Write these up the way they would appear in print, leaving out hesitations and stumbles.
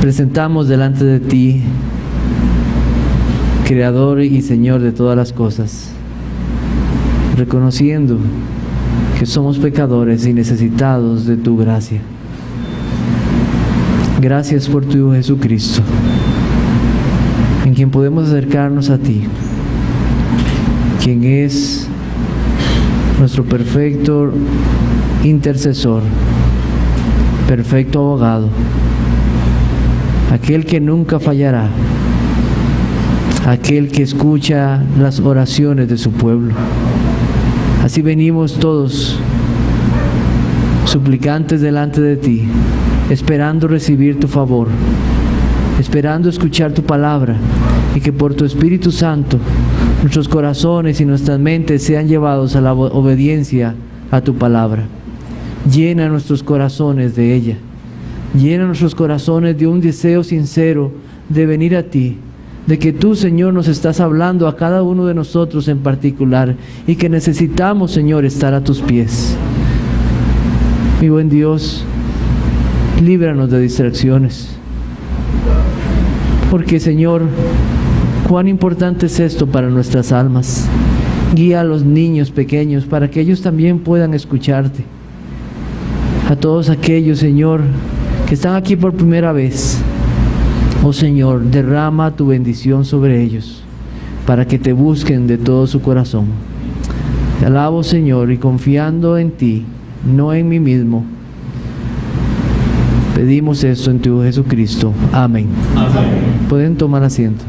presentamos delante de ti, Creador y Señor de todas las cosas, reconociendo que somos pecadores y necesitados de tu gracia. Gracias por tu Hijo Jesucristo, en quien podemos acercarnos a ti, quien es nuestro perfecto intercesor, perfecto abogado, aquel que nunca fallará, aquel que escucha las oraciones de su pueblo. Así venimos todos suplicantes delante de ti, esperando recibir tu favor, esperando escuchar tu palabra, y que por tu Espíritu Santo nuestros corazones y nuestras mentes sean llevados a la obediencia a tu palabra. Llena nuestros corazones de ella. Llena nuestros corazones de un deseo sincero de venir a ti, de que tú, Señor, nos estás hablando a cada uno de nosotros en particular, y que necesitamos, Señor, estar a tus pies. Mi buen Dios, líbranos de distracciones, porque, Señor, cuán importante es esto para nuestras almas. Guía a los niños pequeños para que ellos también puedan escucharte. A todos aquellos, Señor, que están aquí por primera vez, oh Señor, derrama tu bendición sobre ellos para que te busquen de todo su corazón. Te alabo, Señor, y confiando en ti, no en mí mismo, pedimos esto en tu Hijo Jesucristo. Amén. Amén. Pueden tomar asiento.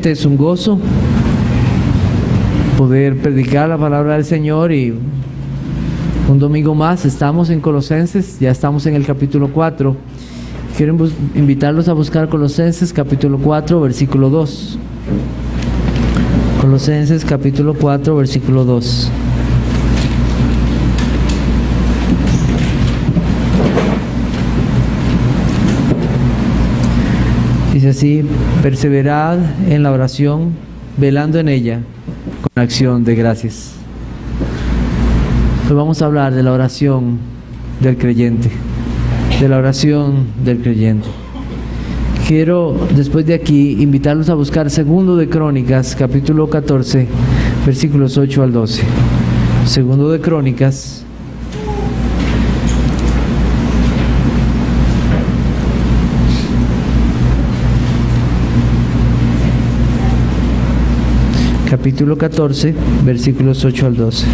Es un gozo poder predicar la palabra del Señor, y un domingo más estamos en Colosenses, ya estamos en el capítulo 4. Quiero invitarlos a buscar Colosenses capítulo 4, versículo 2. Colosenses capítulo 4, versículo 2. Dice así: perseverad en la oración, velando en ella con acción de gracias. Hoy vamos a hablar de la oración del creyente, de la oración del creyente. Quiero, después de aquí, invitarlos a buscar Segundo de Crónicas, capítulo 14, versículos 8 al 12. Segundo de Crónicas, capítulo 14, versículos 8 al 12.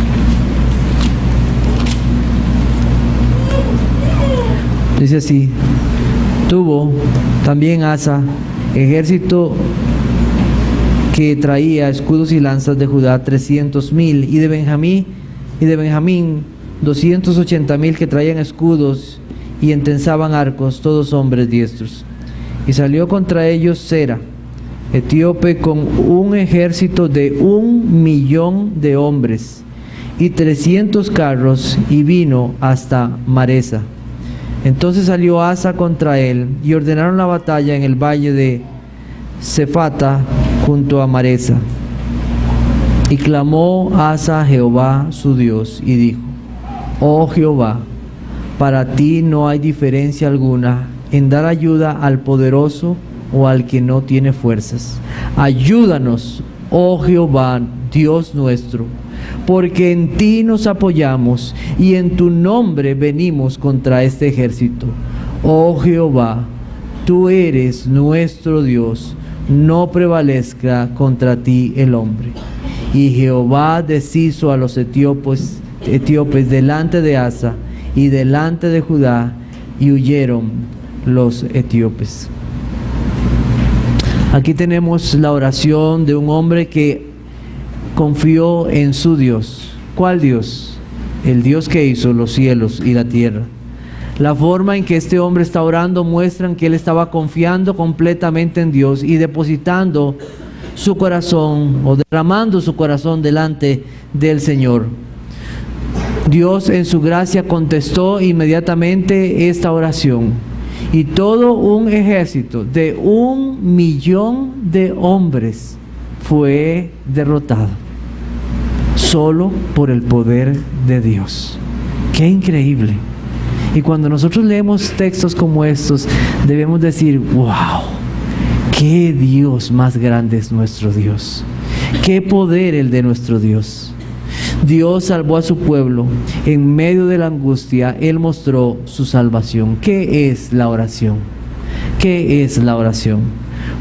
Dice así: tuvo también Asa ejército que traía escudos y lanzas de Judá 300,000, y de Benjamín 280,000 que traían escudos y entensaban arcos, todos hombres diestros. Y salió contra ellos Sera, etíope, con un ejército de 1,000,000 de hombres y 300 carros, y vino hasta Maresa. Entonces salió Asa contra él, y ordenaron la batalla en el valle de Cefata junto a Maresa. Y clamó Asa a Jehová su Dios y dijo: oh Jehová, para ti no hay diferencia alguna en dar ayuda al poderoso o al que no tiene fuerzas. Ayúdanos, oh Jehová, Dios nuestro, porque en ti nos apoyamos y en tu nombre venimos contra este ejército. Oh Jehová, tú eres nuestro Dios, no prevalezca contra ti el hombre. Y Jehová deshizo a los etíopes delante de Asa y delante de Judá, y huyeron los etíopes. Aquí tenemos la oración de un hombre que confió en su Dios. ¿Cuál Dios? El Dios que hizo los cielos y la tierra. La forma en que este hombre está orando muestran que él estaba confiando completamente en Dios y depositando su corazón, o derramando su corazón delante del Señor. Dios en su gracia contestó inmediatamente esta oración, y todo un ejército de 1.000.000 de hombres fue derrotado solo por el poder de Dios. ¡Qué increíble! Y cuando nosotros leemos textos como estos, debemos decir: ¡wow! ¡Qué Dios más grande es nuestro Dios! ¡Qué poder el de nuestro Dios! Dios salvó a su pueblo en medio de la angustia. Él mostró su salvación. ¿Qué es la oración? ¿Qué es la oración?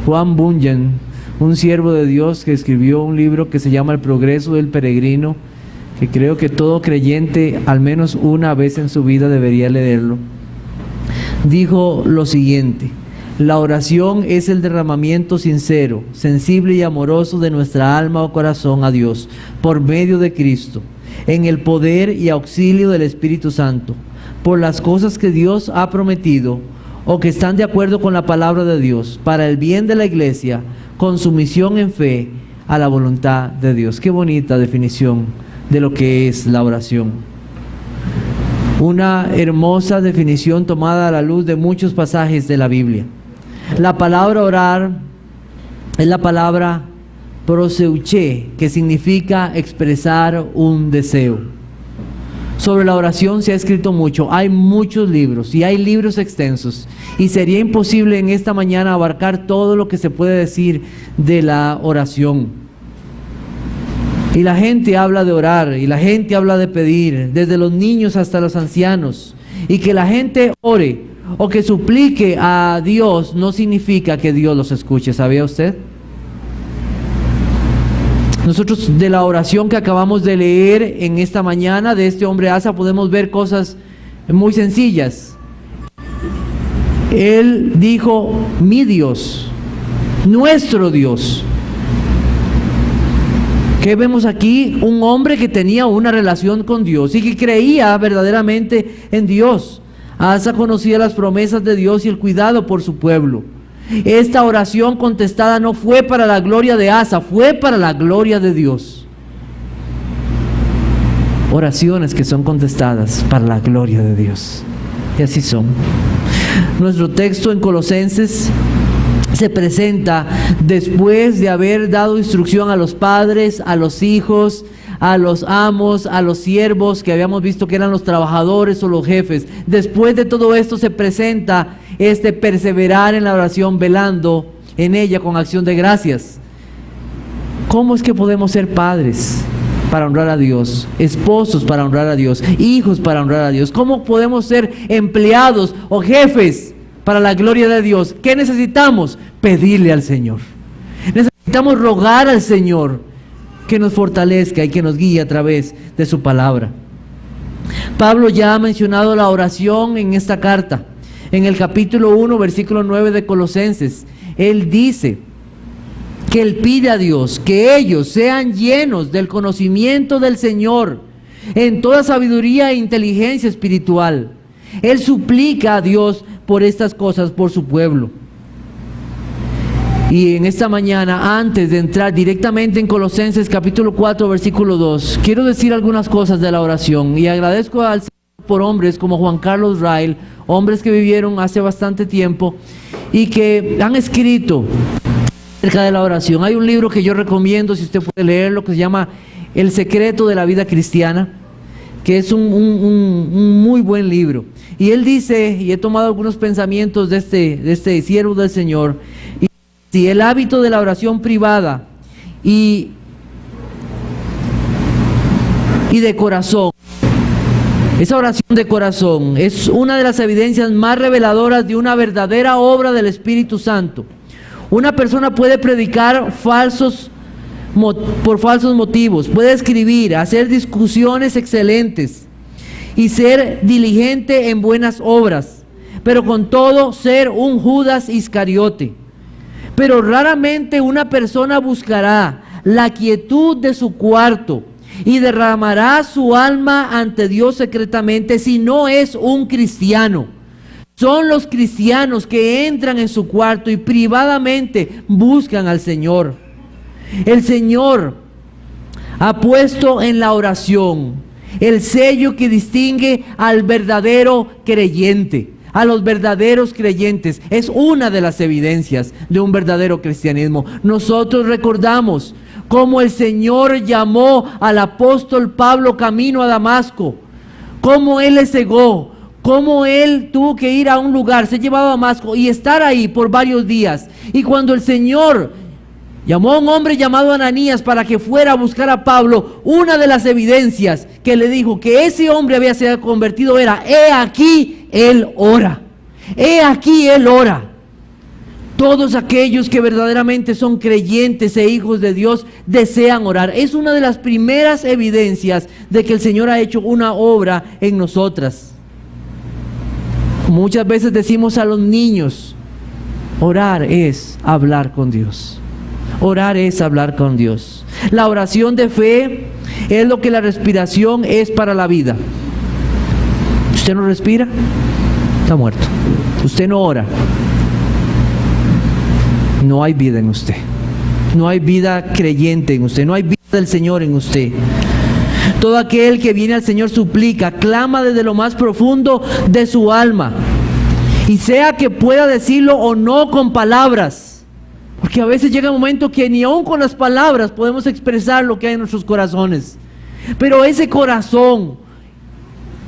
Juan Bunyan, un siervo de Dios que escribió un libro que se llama El progreso del peregrino, que creo que todo creyente al menos una vez en su vida debería leerlo, dijo lo siguiente: la oración es el derramamiento sincero, sensible y amoroso de nuestra alma o corazón a Dios por medio de Cristo, en el poder y auxilio del Espíritu Santo, por las cosas que Dios ha prometido o que están de acuerdo con la palabra de Dios, para el bien de la iglesia, con sumisión en fe a la voluntad de Dios. Qué bonita definición de lo que es la oración. Una hermosa definición tomada a la luz de muchos pasajes de la Biblia. La palabra orar es la palabra proseuché, que significa expresar un deseo. Sobre la oración se ha escrito mucho, hay muchos libros y hay libros extensos, y sería imposible en esta mañana abarcar todo lo que se puede decir de la oración. Y la gente habla de orar, y la gente habla de pedir, desde los niños hasta los ancianos. Y que la gente ore o que suplique a Dios no significa que Dios los escuche. ¿Sabía usted? Nosotros de la oración que acabamos de leer en esta mañana de este hombre Asa podemos ver cosas muy sencillas. Él dijo: mi Dios, nuestro Dios. ¿Qué vemos aquí? Un hombre que tenía una relación con Dios y que creía verdaderamente en Dios. Asa conocía las promesas de Dios y el cuidado por su pueblo. Esta oración contestada no fue para la gloria de Asa, fue para la gloria de Dios. Oraciones que son contestadas para la gloria de Dios. Y así son. Nuestro texto en Colosenses se presenta después de haber dado instrucción a los padres, a los hijos, a los amos, a los siervos, que habíamos visto que eran los trabajadores o los jefes. Después de todo esto se presenta perseverar en la oración, velando en ella con acción de gracias. ¿Cómo es que podemos ser padres para honrar a Dios, esposos para honrar a Dios, hijos para honrar a Dios? ¿Cómo podemos ser empleados o jefes para la gloria de Dios? ¿Qué necesitamos? Pedirle al Señor. Necesitamos rogar al Señor que nos fortalezca y que nos guíe a través de su palabra. Pablo ya ha mencionado la oración en esta carta. En el capítulo 1, versículo 9 de Colosenses, él dice que él pide a Dios que ellos sean llenos del conocimiento del Señor en toda sabiduría e inteligencia espiritual. Él suplica a Dios por estas cosas, por su pueblo. Y en esta mañana, antes de entrar directamente en Colosenses capítulo 4, versículo 2, quiero decir algunas cosas de la oración, y agradezco al Señor por hombres como Juan Carlos Rail, hombres que vivieron hace bastante tiempo y que han escrito acerca de la oración. Hay un libro que yo recomiendo, si usted puede leerlo, que se llama El secreto de la vida cristiana, que es un muy buen libro. Y él dice, y he tomado algunos pensamientos de este siervo del Señor, y si el hábito de la oración privada y de corazón, esa oración de corazón es una de las evidencias más reveladoras de una verdadera obra del Espíritu Santo. Una persona puede predicar por falsos motivos, puede escribir, hacer discusiones excelentes y ser diligente en buenas obras, pero con todo ser un Judas Iscariote. Pero raramente una persona buscará la quietud de su cuarto y derramará su alma ante Dios secretamente si no es un cristiano. Son los cristianos que entran en su cuarto y privadamente buscan al Señor. El Señor ha puesto en la oración el sello que distingue al verdadero creyente, a los verdaderos creyentes. Es una de las evidencias de un verdadero cristianismo. Nosotros recordamos cómo el Señor llamó al apóstol Pablo camino a Damasco, cómo él le cegó, cómo él tuvo que ir a un lugar, ser llevado a Damasco y estar ahí por varios días. Y cuando el Señor llamó a un hombre llamado Ananías para que fuera a buscar a Pablo, una de las evidencias que le dijo que ese hombre había sido convertido era: he aquí, él ora. He aquí, él ora. Todos aquellos que verdaderamente son creyentes e hijos de Dios desean orar. Es una de las primeras evidencias de que el Señor ha hecho una obra en nosotras. Muchas veces decimos a los niños: orar es hablar con Dios. Orar es hablar con Dios. La oración de fe es lo que la respiración es para la vida. ¿Usted no respira? Está muerto. Usted no ora, no hay vida en usted. No hay vida creyente en usted. No hay vida del Señor en usted. Todo aquel que viene al Señor suplica, clama desde lo más profundo de su alma. Y sea que pueda decirlo o no con palabras. Porque a veces llega un momento que ni aun con las palabras podemos expresar lo que hay en nuestros corazones. Pero ese corazón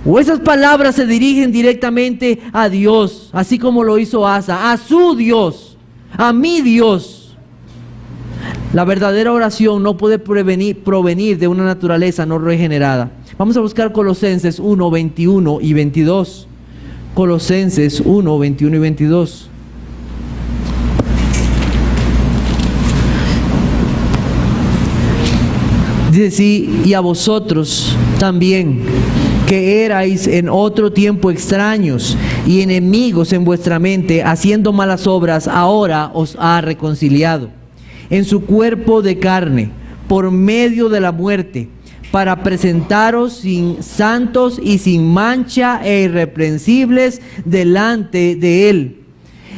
o esas palabras se dirigen directamente a Dios, así como lo hizo Asa, a su Dios, a mi Dios. La verdadera oración no puede provenir de una naturaleza no regenerada. Vamos a buscar Colosenses 1, 21 y 22. Colosenses 1, 21 y 22. Dice así: y a vosotros también, que erais en otro tiempo extraños y enemigos en vuestra mente, haciendo malas obras, ahora os ha reconciliado en su cuerpo de carne, por medio de la muerte, para presentaros santos y sin mancha e irreprensibles delante de Él.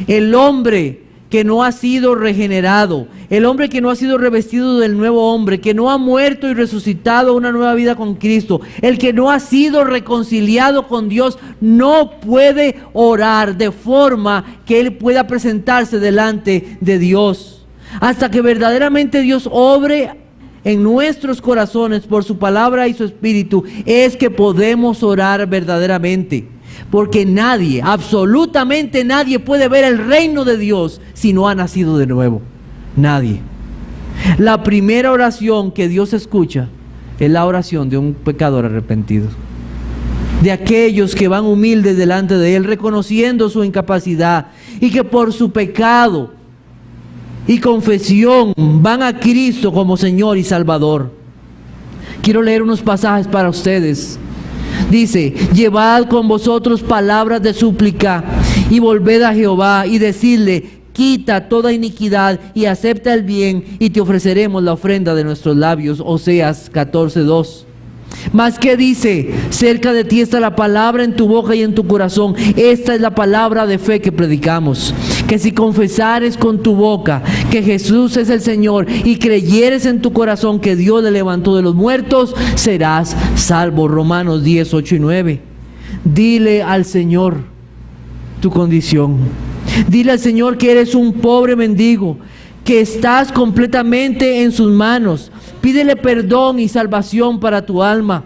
El hombre que no ha sido regenerado, el hombre que no ha sido revestido del nuevo hombre, que no ha muerto y resucitado a una nueva vida con Cristo, el que no ha sido reconciliado con Dios, no puede orar de forma que él pueda presentarse delante de Dios. Hasta que verdaderamente Dios obre en nuestros corazones por su palabra y su espíritu, es que podemos orar verdaderamente. Porque nadie, absolutamente nadie puede ver el reino de Dios si no ha nacido de nuevo. Nadie. La primera oración que Dios escucha es la oración de un pecador arrepentido. De aquellos que van humildes delante de Él, reconociendo su incapacidad y que por su pecado y confesión van a Cristo como Señor y Salvador. Quiero leer unos pasajes para ustedes. Dice: llevad con vosotros palabras de súplica y volved a Jehová y decidle: quita toda iniquidad y acepta el bien, y te ofreceremos la ofrenda de nuestros labios. Oseas 14:2. Mas ¿qué dice? Cerca de ti está la palabra en tu boca y en tu corazón. Esta es la palabra de fe que predicamos: que si confesares con tu boca que Jesús es el Señor y creyeres en tu corazón que Dios le levantó de los muertos, serás salvo. Romanos 10, 8 y 9. Dile al Señor tu condición. Dile al Señor que eres un pobre mendigo, que estás completamente en sus manos. Pídele perdón y salvación para tu alma.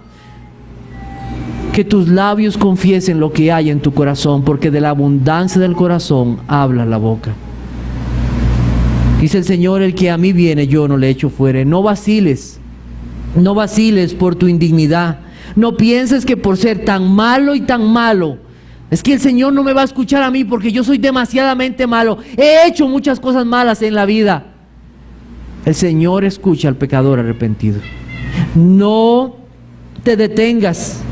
Que tus labios confiesen lo que hay en tu corazón, porque de la abundancia del corazón habla la boca. Dice el Señor: el que a mí viene, yo no le echo fuera. No vaciles por tu indignidad. No pienses que por ser tan malo y tan malo, es que el Señor no me va a escuchar a mí porque yo soy demasiadamente malo. He hecho muchas cosas malas en la vida. El Señor escucha al pecador arrepentido. No te detengas.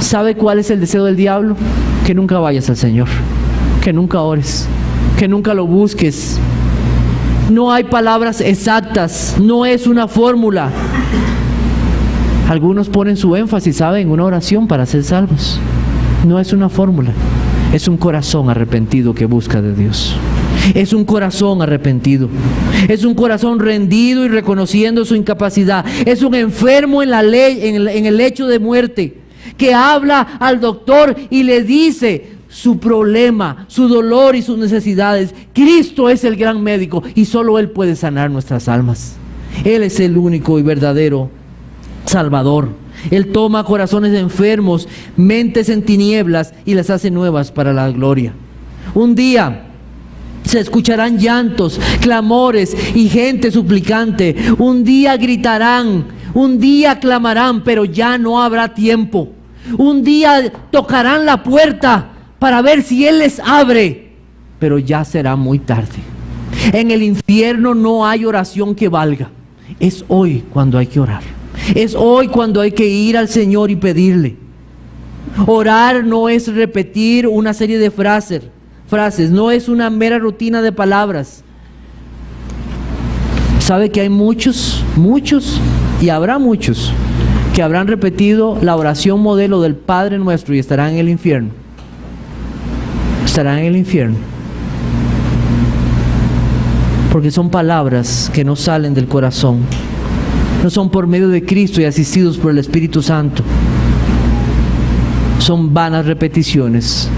¿Sabe cuál es el deseo del diablo? Que nunca vayas al Señor, que nunca ores, que nunca lo busques. No hay palabras exactas, no es una fórmula. Algunos ponen su énfasis, ¿saben?, en una oración para ser salvos. No es una fórmula, es un corazón arrepentido que busca de Dios. Es un corazón arrepentido, es un corazón rendido y reconociendo su incapacidad. Es un enfermo en la ley, en el lecho de muerte, que habla al doctor y le dice su problema, su dolor y sus necesidades. Cristo es el gran médico y solo Él puede sanar nuestras almas. Él es el único y verdadero Salvador. Él toma corazones enfermos, mentes en tinieblas y las hace nuevas para la gloria. Un día se escucharán llantos, clamores y gente suplicante. Un día gritarán, un día clamarán, pero ya no habrá tiempo. Un día tocarán la puerta para ver si Él les abre, pero ya será muy tarde. En el infierno no hay oración que valga. Es hoy cuando hay que orar. Es hoy cuando hay que ir al Señor y pedirle. Orar no es repetir una serie de frases, no es una mera rutina de palabras. ¿Sabe que hay muchos, y habrá muchos, que habrán repetido la oración modelo del Padre Nuestro y estarán en el infierno? Estarán en el infierno. Porque son palabras que no salen del corazón. No son por medio de Cristo y asistidos por el Espíritu Santo. Son vanas repeticiones.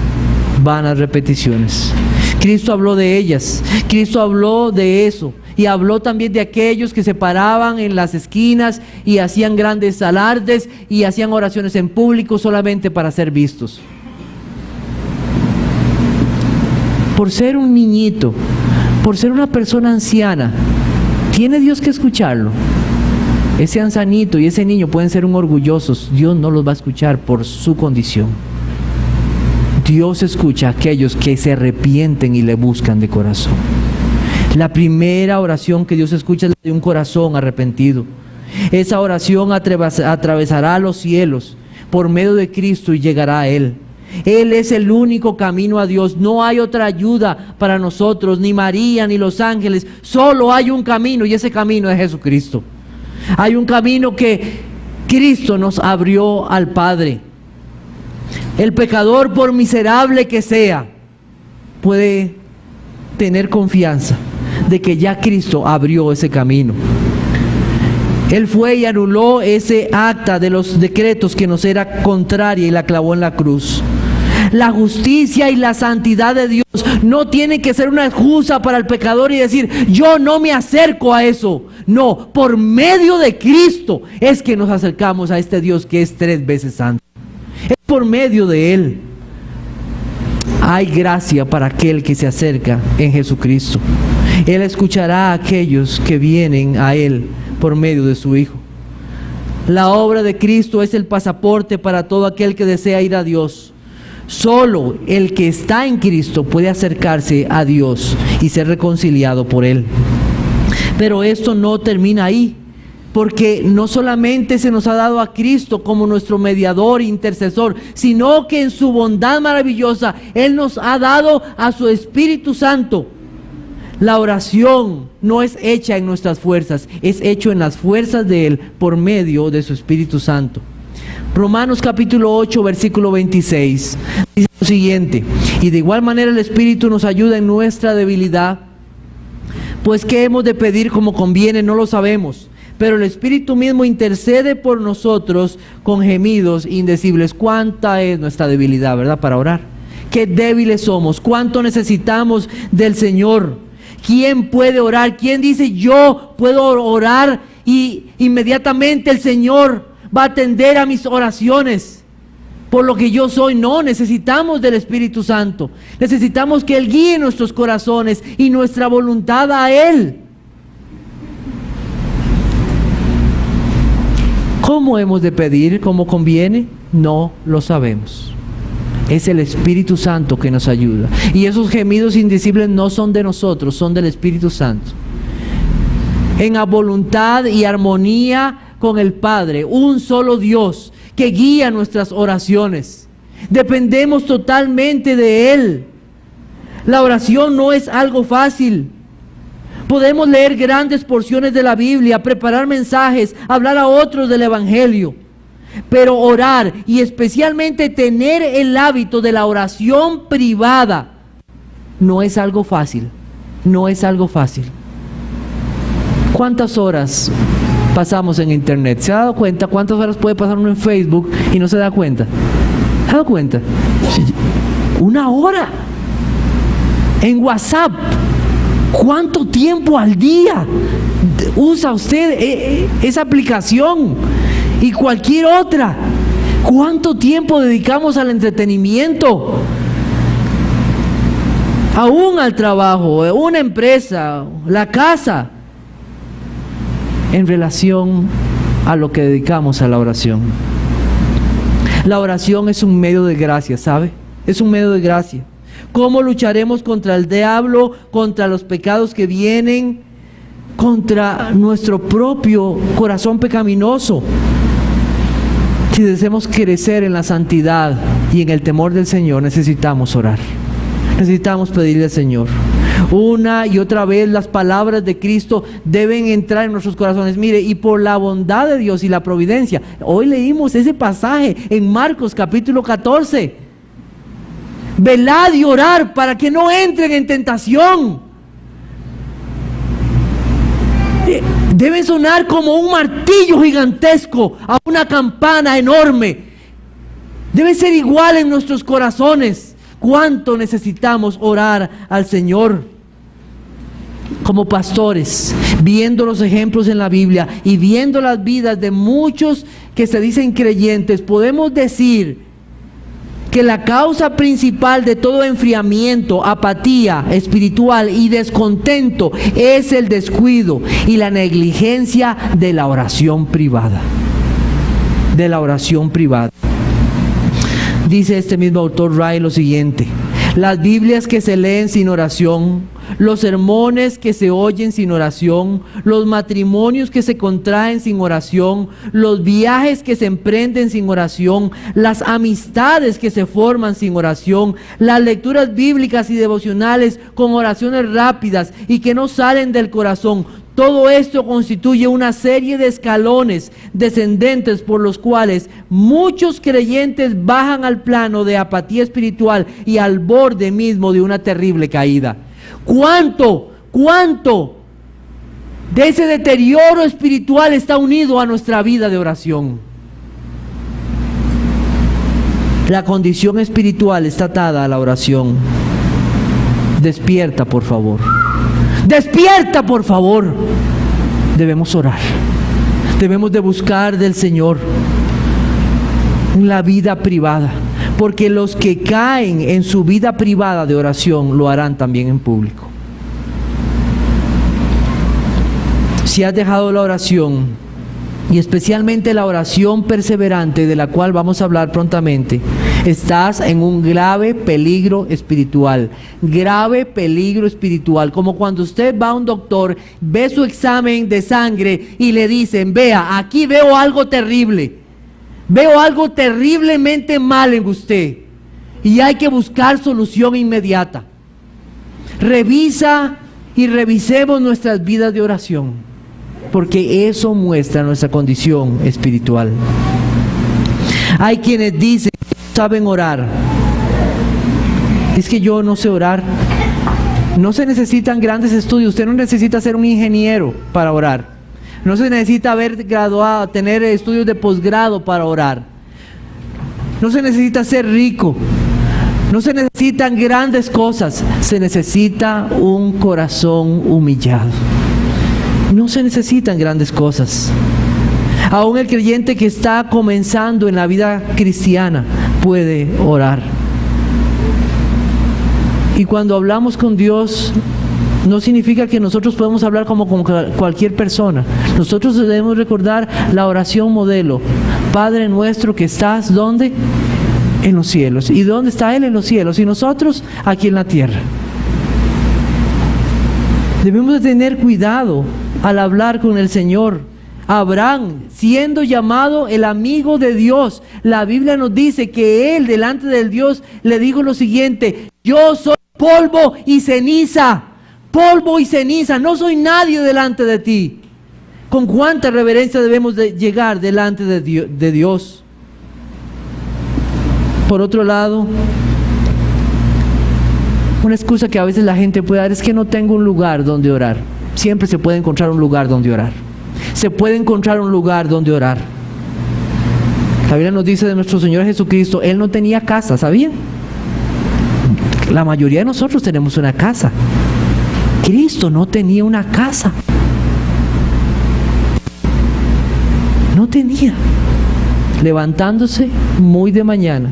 Vanas repeticiones. Cristo habló de ellas. Cristo habló de eso. Y habló también de aquellos que se paraban en las esquinas y hacían grandes alardes y hacían oraciones en público solamente para ser vistos. Por ser un niñito, por ser una persona anciana, ¿tiene Dios que escucharlo? Ese ancianito y ese niño pueden ser un orgullosos. Dios no los va a escuchar por su condición. Dios escucha a aquellos que se arrepienten y le buscan de corazón. La primera oración que Dios escucha es de un corazón arrepentido. Esa oración atravesará los cielos por medio de Cristo y llegará a Él. Él es el único camino a Dios. No hay otra ayuda para nosotros, ni María, ni los ángeles. Solo hay un camino y ese camino es Jesucristo. Hay un camino que Cristo nos abrió al Padre. El pecador, por miserable que sea, puede tener confianza de que ya Cristo abrió ese camino. Él fue y anuló ese acta de los decretos que nos era contraria y la clavó en la cruz. La justicia y la santidad de Dios no tiene que ser una excusa para el pecador y decir, yo no me acerco a eso. No, por medio de Cristo es que nos acercamos a este Dios que es 3 veces santo. Es por medio de Él. Hay gracia para aquel que se acerca en Jesucristo. Él escuchará a aquellos que vienen a Él por medio de su Hijo. La obra de Cristo es el pasaporte para todo aquel que desea ir a Dios. Solo el que está en Cristo puede acercarse a Dios y ser reconciliado por Él. Pero esto no termina ahí, porque no solamente se nos ha dado a Cristo como nuestro mediador e intercesor, sino que en su bondad maravillosa Él nos ha dado a su Espíritu Santo. La oración no es hecha en nuestras fuerzas, es hecho en las fuerzas de Él por medio de su Espíritu Santo. Romanos capítulo 8, versículo 26, dice lo siguiente: y de igual manera el Espíritu nos ayuda en nuestra debilidad, pues qué hemos de pedir como conviene no lo sabemos, pero el Espíritu mismo intercede por nosotros con gemidos indecibles. ¿Cuánta es nuestra debilidad, verdad, para orar? Qué débiles somos, cuánto necesitamos del Señor. ¿Quién puede orar? ¿Quién dice yo puedo orar y inmediatamente el Señor va a atender a mis oraciones por lo que yo soy? No, necesitamos del Espíritu Santo. Necesitamos que Él guíe nuestros corazones y nuestra voluntad a Él. ¿Cómo hemos de pedir? ¿Cómo conviene? No lo sabemos. Es el Espíritu Santo que nos ayuda. Y esos gemidos indecibles no son de nosotros, son del Espíritu Santo. En la voluntad y armonía con el Padre, un solo Dios que guía nuestras oraciones. Dependemos totalmente de Él. La oración no es algo fácil. Podemos leer grandes porciones de la Biblia, preparar mensajes, hablar a otros del Evangelio. Pero orar y especialmente tener el hábito de la oración privada no es algo fácil. No es algo fácil. ¿Cuántas horas pasamos en internet? ¿Se ha dado cuenta cuántas horas puede pasar uno en Facebook y no se da cuenta? ¿Se ha dado cuenta? 1 hora. En WhatsApp, ¿cuánto tiempo al día usa usted esa aplicación y cualquier otra? ¿Cuánto tiempo dedicamos al entretenimiento? Aún al trabajo, una empresa, la casa, en relación a lo que dedicamos a la oración. La oración es un medio de gracia, ¿sabe? Es un medio de gracia. ¿Cómo lucharemos contra el diablo, contra los pecados que vienen, contra nuestro propio corazón pecaminoso? Si deseamos crecer en la santidad y en el temor del Señor, necesitamos orar. Necesitamos pedirle al Señor. Una y otra vez las palabras de Cristo deben entrar en nuestros corazones. Mire, y por la bondad de Dios y la providencia. Hoy leímos ese pasaje en Marcos capítulo 14. Velad y orar para que no entren en tentación. Debe sonar como un martillo gigantesco a una campana enorme. Debe ser igual en nuestros corazones. ¿Cuánto necesitamos orar al Señor? Como pastores, viendo los ejemplos en la Biblia y viendo las vidas de muchos que se dicen creyentes, podemos decir que la causa principal de todo enfriamiento, apatía espiritual y descontento es el descuido y la negligencia de la oración privada. De la oración privada. Dice este mismo autor Ray lo siguiente: las Biblias que se leen sin oración, los sermones que se oyen sin oración, los matrimonios que se contraen sin oración, los viajes que se emprenden sin oración, las amistades que se forman sin oración, las lecturas bíblicas y devocionales con oraciones rápidas y que no salen del corazón. Todo esto constituye una serie de escalones descendentes por los cuales muchos creyentes bajan al plano de apatía espiritual y al borde mismo de una terrible caída. ¿Cuánto de ese deterioro espiritual está unido a nuestra vida de oración? La condición espiritual está atada a la oración. Despierta, por favor. Despierta, por favor. Debemos orar. Debemos de buscar del Señor en la vida privada, porque los que caen en su vida privada de oración lo harán también en público. Si has dejado la oración, y especialmente la oración perseverante, de la cual vamos a hablar prontamente, estás en un grave peligro espiritual. Grave peligro espiritual. Como cuando usted va a un doctor, ve su examen de sangre y le dicen: vea, aquí veo algo terrible. Veo algo terriblemente mal en usted y hay que buscar solución inmediata. Revisa y revisemos nuestras vidas de oración, porque eso muestra nuestra condición espiritual. Hay quienes dicen que saben orar. Es que yo no sé orar. No se necesitan grandes estudios. Usted no necesita ser un ingeniero para orar. No se necesita haber graduado, tener estudios de posgrado para orar. No se necesita ser rico. No se necesitan grandes cosas. Se necesita un corazón humillado. No se necesitan grandes cosas. Aún el creyente que está comenzando en la vida cristiana puede orar. Y cuando hablamos con Dios, no significa que nosotros podemos hablar como con cualquier persona. Nosotros debemos recordar la oración modelo. Padre nuestro que estás, ¿dónde? En los cielos. ¿Y dónde está Él? En los cielos. Y nosotros aquí en la tierra. Debemos de tener cuidado al hablar con el Señor. Abraham, siendo llamado el amigo de Dios, la Biblia nos dice que él delante del Dios le dijo lo siguiente: yo soy polvo y ceniza. Polvo y ceniza, no soy nadie delante de ti. ¿Con cuánta reverencia debemos de llegar delante de Dios? Por otro lado, una excusa que a veces la gente puede dar es que no tengo un lugar donde orar. Siempre se puede encontrar un lugar donde orar. se puede encontrar un lugar donde orar. La Biblia nos dice de nuestro Señor Jesucristo, Él no tenía casa, ¿sabían? La mayoría de nosotros tenemos una casa. Cristo no tenía una casa. No tenía. Levantándose muy de mañana,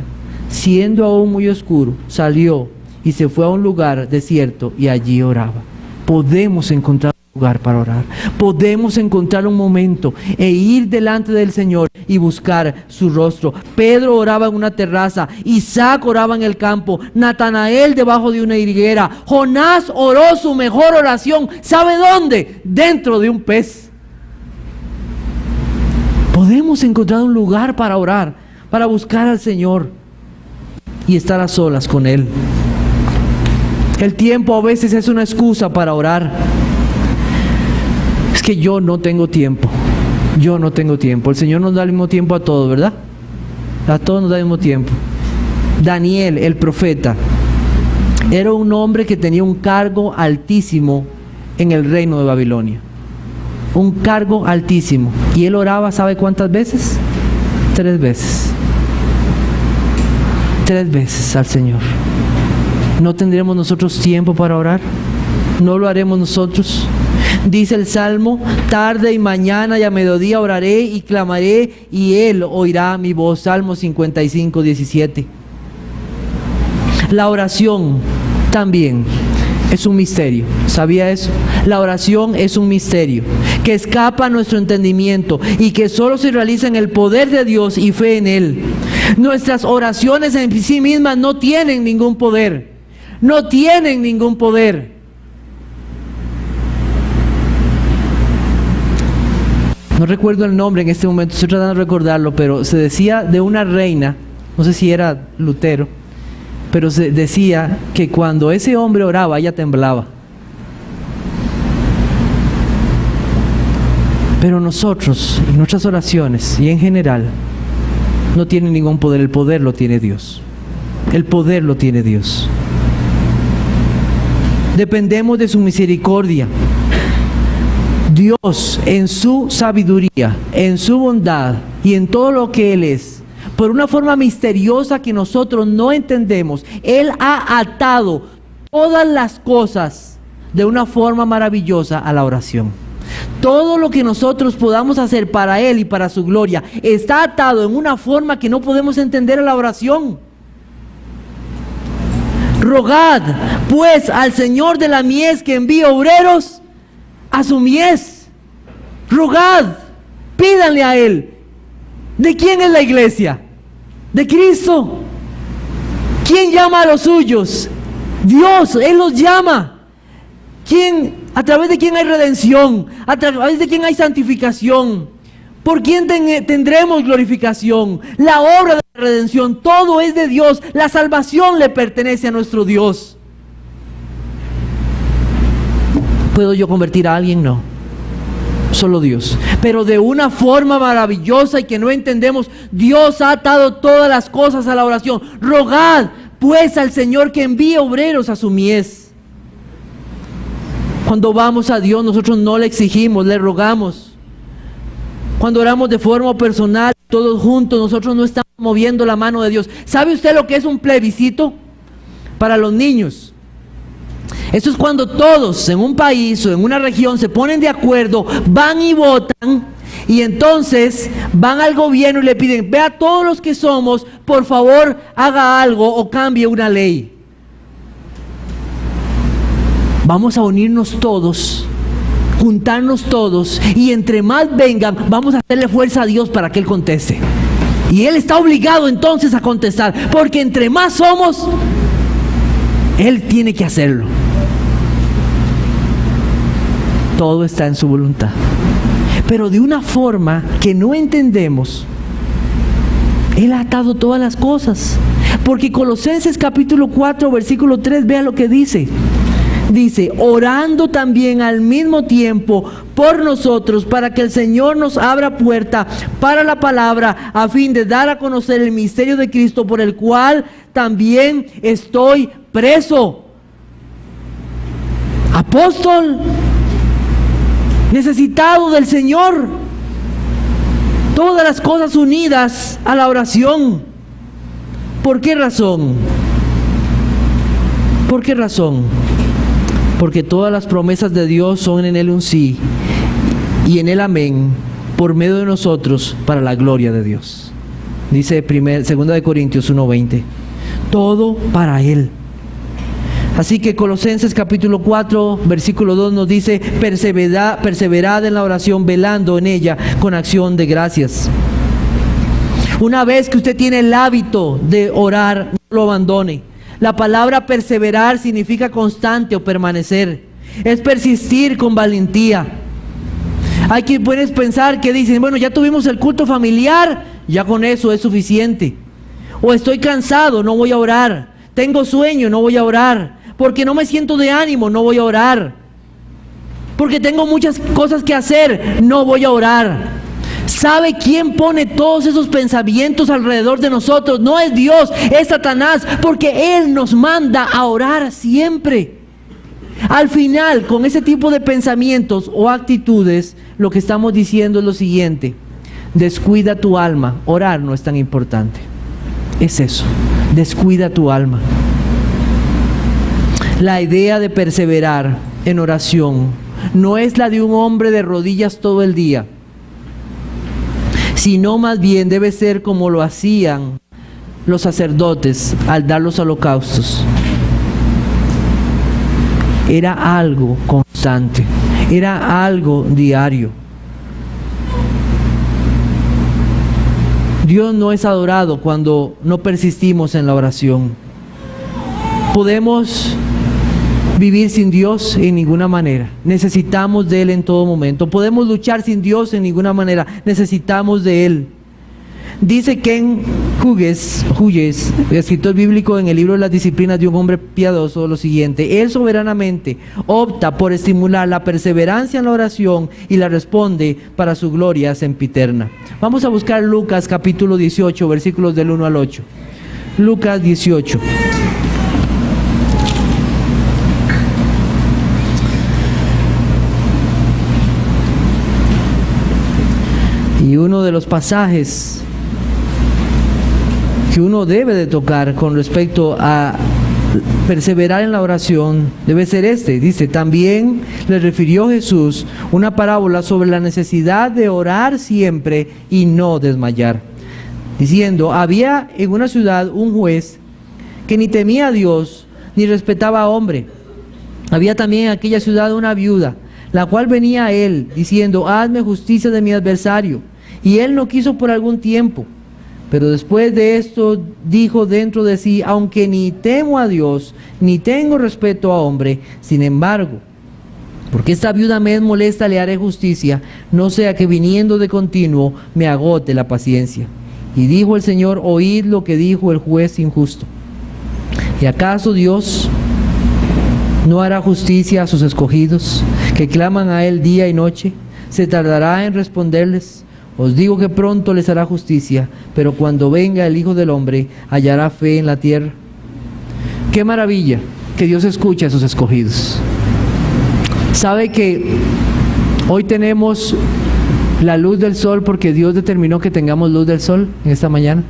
siendo aún muy oscuro, salió y se fue a un lugar desierto y allí oraba. Podemos encontrar un lugar para orar. Podemos encontrar un momento e ir delante del Señor y buscar su rostro. Pedro oraba en una terraza, Isaac oraba en el campo, Natanael debajo de una higuera, Jonás oró su mejor oración. ¿Sabe dónde? Dentro de un pez. Podemos encontrar un lugar para orar, para buscar al Señor y estar a solas con Él. El tiempo a veces es una excusa para orar. Es que yo no tengo tiempo. Yo no tengo tiempo. El Señor nos da el mismo tiempo a todos, ¿verdad? A todos nos da el mismo tiempo. Daniel, el profeta, era un hombre que tenía un cargo altísimo en el reino de Babilonia. Un cargo altísimo. Y él oraba, ¿sabe cuántas veces? 3 veces. 3 veces al Señor. ¿No tendremos nosotros tiempo para orar? ¿No lo haremos nosotros? Dice el Salmo, tarde y mañana y a mediodía oraré y clamaré y Él oirá mi voz. Salmo 55, 17. La oración también es un misterio. ¿Sabía eso? La oración es un misterio que escapa a nuestro entendimiento y que solo se realiza en el poder de Dios y fe en Él. Nuestras oraciones en sí mismas no tienen ningún poder. No tienen ningún poder. No recuerdo el nombre en este momento, estoy tratando de recordarlo, pero se decía de una reina, no sé si era Lutero, pero se decía que cuando ese hombre oraba, ella temblaba. Pero nosotros, en nuestras oraciones y en general, no tienen ningún poder. El poder lo tiene Dios. El poder lo tiene Dios. Dependemos de su misericordia. Dios, en su sabiduría, en su bondad y en todo lo que Él es, por una forma misteriosa que nosotros no entendemos, Él ha atado todas las cosas de una forma maravillosa a la oración. Todo lo que nosotros podamos hacer para Él y para su gloria está atado en una forma que no podemos entender a la oración. Rogad pues al Señor de la mies que envíe obreros a su mies. Rogad, pídanle a Él. ¿De quién es la iglesia? De Cristo. ¿Quién llama a los suyos? Dios, Él los llama. ¿A través de quién hay redención? ¿A través de quién hay santificación? ¿Por quién tendremos glorificación? La obra de la redención, todo es de Dios. La salvación le pertenece a nuestro Dios. ¿Puedo yo convertir a alguien? No. Solo Dios. Pero de una forma maravillosa y que no entendemos, Dios ha atado todas las cosas a la oración. Rogad pues al Señor que envíe obreros a su mies. Cuando vamos a Dios, nosotros no le exigimos, le rogamos. Cuando oramos de forma personal, todos juntos, nosotros no estamos moviendo la mano de Dios. ¿Sabe usted lo que es un plebiscito? Para los niños. Eso es cuando todos en un país o en una región se ponen de acuerdo, van y votan, y entonces van al gobierno y le piden, vea todos los que somos, por favor haga algo o cambie una ley. Vamos a unirnos todos, juntarnos todos, y entre más vengan, vamos a hacerle fuerza a Dios para que Él conteste. Y Él está obligado entonces a contestar, porque entre más somos, Él tiene que hacerlo. Todo está en su voluntad, pero de una forma que no entendemos. Él ha atado todas las cosas, porque Colosenses capítulo 4 versículo 3, vea lo que dice. Dice, orando también al mismo tiempo por nosotros, para que el Señor nos abra puerta para la palabra, a fin de dar a conocer el misterio de Cristo, por el cual también estoy preso. Apóstol, necesitado del Señor. Todas las cosas unidas a la oración. ¿Por qué razón? ¿Por qué razón? Porque todas las promesas de Dios son en Él un sí y en Él amén, por medio de nosotros, para la gloria de Dios. Dice 2 Corintios 1:20. Todo para Él. Así que Colosenses capítulo 4, versículo 2 nos dice: perseverad en la oración, velando en ella con acción de gracias. Una vez que usted tiene el hábito de orar, no lo abandone. La palabra perseverar significa constante o permanecer. Es persistir con valentía. Hay quienes pueden pensar que dicen: bueno, ya tuvimos el culto familiar, ya con eso es suficiente. O estoy cansado, no voy a orar. Tengo sueño, no voy a orar. Porque no me siento de ánimo, no voy a orar. Porque tengo muchas cosas que hacer, no voy a orar. ¿Sabe quién pone todos esos pensamientos alrededor de nosotros? No es Dios, es Satanás, porque Él nos manda a orar siempre. Al final, con ese tipo de pensamientos o actitudes, lo que estamos diciendo es lo siguiente: descuida tu alma, orar no es tan importante. Es eso, descuida tu alma. La idea de perseverar en oración no es la de un hombre de rodillas todo el día, sino más bien debe ser como lo hacían los sacerdotes al dar los holocaustos. Era algo constante, era algo diario. Dios no es adorado cuando no persistimos en la oración. Podemos vivir sin Dios en ninguna manera. Necesitamos de Él en todo momento. Podemos luchar sin Dios en ninguna manera. Necesitamos de Él. Dice Ken Hughes, escritor bíblico en el libro de las disciplinas de un hombre piadoso, lo siguiente: Él soberanamente opta por estimular la perseverancia en la oración y la responde para su gloria sempiterna. Vamos a buscar Lucas capítulo 18, versículos del 1 al 8. Lucas 18. Y uno de los pasajes que uno debe de tocar con respecto a perseverar en la oración debe ser este. Dice: también le refirió Jesús una parábola sobre la necesidad de orar siempre y no desmayar, diciendo: había en una ciudad un juez que ni temía a Dios ni respetaba a hombre. Había también en aquella ciudad una viuda, la cual venía a él diciendo: hazme justicia de mi adversario. Y él no quiso por algún tiempo. Pero después de esto dijo dentro de sí: aunque ni temo a Dios, ni tengo respeto a hombre, sin embargo, porque esta viuda me es molesta, le haré justicia, no sea que viniendo de continuo me agote la paciencia. Y dijo el Señor: oíd lo que dijo el juez injusto. ¿Y acaso Dios no hará justicia a sus escogidos, que claman a Él día y noche? ¿Se tardará en responderles? Os digo que pronto les hará justicia, pero cuando venga el Hijo del Hombre, ¿hallará fe en la tierra? ¡Qué maravilla que Dios escucha a sus escogidos! ¿Sabe que hoy tenemos la luz del sol porque Dios determinó que tengamos luz del sol en esta mañana?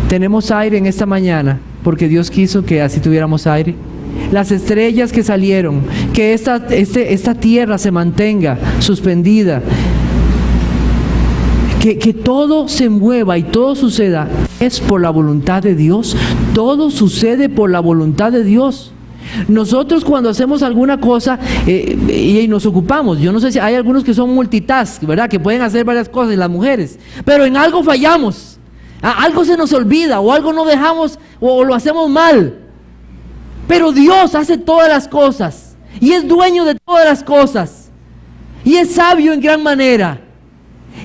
Tenemos aire en esta mañana porque Dios quiso que así tuviéramos aire. Las estrellas que salieron, que esta tierra se mantenga suspendida, que todo se mueva y todo suceda, es por la voluntad de Dios. Todo sucede por la voluntad de Dios. Nosotros cuando hacemos alguna cosa y nos ocupamos, yo no sé si hay algunos que son multitask, ¿verdad? Que pueden hacer varias cosas, las mujeres, pero en algo fallamos, algo se nos olvida o algo no dejamos o lo hacemos mal. Pero Dios hace todas las cosas y es dueño de todas las cosas y es sabio en gran manera.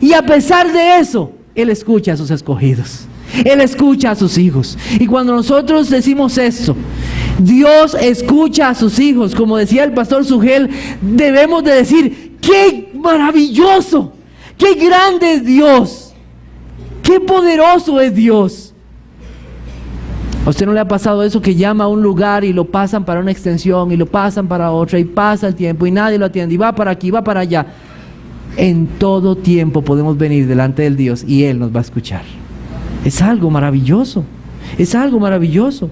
Y a pesar de eso, Él escucha a sus escogidos. Él escucha a sus hijos. Y cuando nosotros decimos esto, Dios escucha a sus hijos, como decía el pastor Sugel, debemos de decir: ¡qué maravilloso! ¡Qué grande es Dios! ¡Qué poderoso es Dios! ¿A usted no le ha pasado eso que llama a un lugar y lo pasan para una extensión y lo pasan para otra y pasa el tiempo y nadie lo atiende y va para aquí, va para allá? En todo tiempo podemos venir delante del Dios y Él nos va a escuchar. Es algo maravilloso, es algo maravilloso.